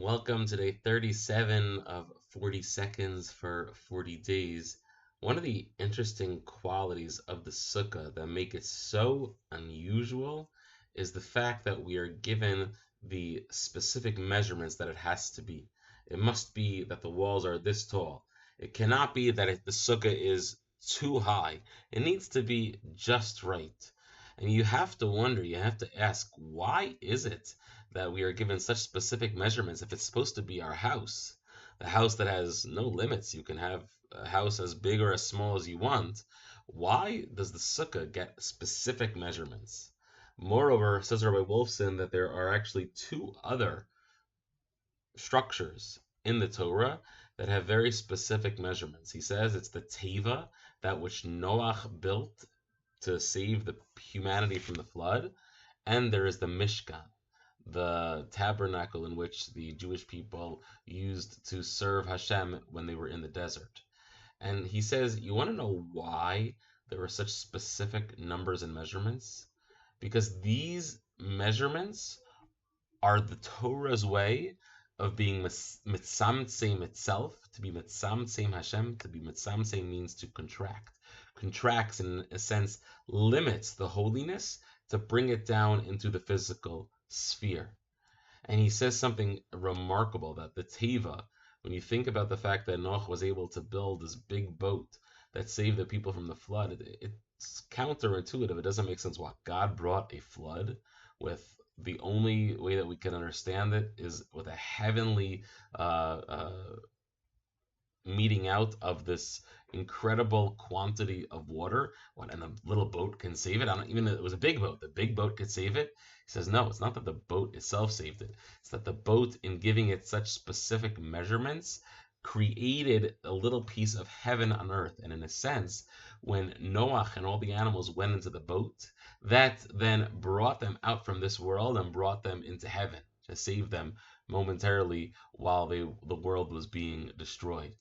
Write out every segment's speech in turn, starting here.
Welcome to day 37 of 40 seconds for 40 days. One of the interesting qualities of the Sukkah that make it so unusual is the fact that we are given the specific measurements that it has to be. It must be that the walls are this tall. It cannot be that the Sukkah is too high. It needs to be just right. And you have to wonder, you have to ask, why is it that we are given such specific measurements if it's supposed to be our house? The house that has no limits. You can have a house as big or as small as you want. Why does the sukkah get specific measurements? Moreover, says Rabbi Wolfson that there are actually two other structures in the Torah that have very specific measurements. He says it's the Teva, that which Noach built to save the humanity from the flood, and there is the Mishkan, the tabernacle in which the Jewish people used to serve Hashem when they were in the desert. And he says, you want to know why there were such specific numbers and measurements? Because these measurements are the Torah's way of being mitzamtseim itself. To be mitzamtseim Hashem, to be mitzamtseim means to contract. Contracts, in a sense, limits the holiness to bring it down into the physical sphere. And he says something remarkable, that the Teva, when you think about the fact that Noach was able to build this big boat that saved the people from the flood, it's counterintuitive. It doesn't make sense why God brought a flood with the only way that we can understand it is with a heavenly meeting out of this incredible quantity of water. And the little boat can save it. I don't even, it was a big boat. The big boat could save it. He says, no, it's not that the boat itself saved it. It's that the boat, in giving it such specific measurements, created a little piece of heaven on earth. And in a sense, when Noach and all the animals went into the boat, that then brought them out from this world and brought them into heaven to save them momentarily while the world was being destroyed.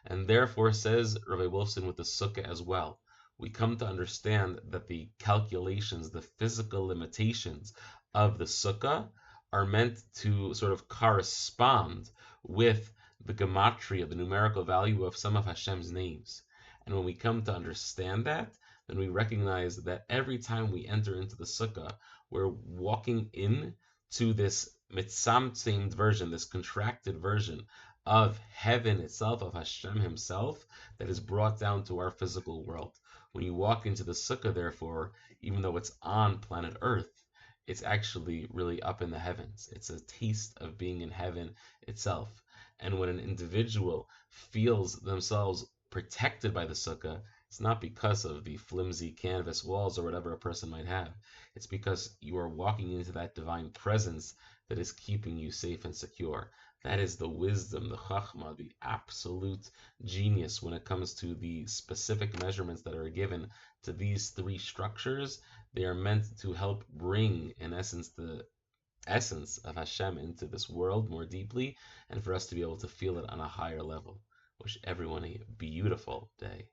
And therefore, says Rabbi Wolfson with the Sukkah as well, we come to understand that the calculations, the physical limitations of the Sukkah are meant to sort of correspond with the gematria, the numerical value of some of Hashem's names. And when we come to understand that, then we recognize that every time we enter into the Sukkah, we're walking in to this mitzamtsemed version, this contracted version of heaven itself, of Hashem himself, that is brought down to our physical world. When you walk into the Sukkah, therefore, even though it's on planet Earth, it's actually really up in the heavens. It's a taste of being in heaven itself. And when an individual feels themselves protected by the Sukkah, it's not because of the flimsy canvas walls or whatever a person might have. It's because you are walking into that divine presence that is keeping you safe and secure. That is the wisdom, the chachma, the absolute genius when it comes to the specific measurements that are given to these three structures. They are meant to help bring, in essence, the essence of Hashem into this world more deeply, and for us to be able to feel it on a higher level. Wish everyone a beautiful day.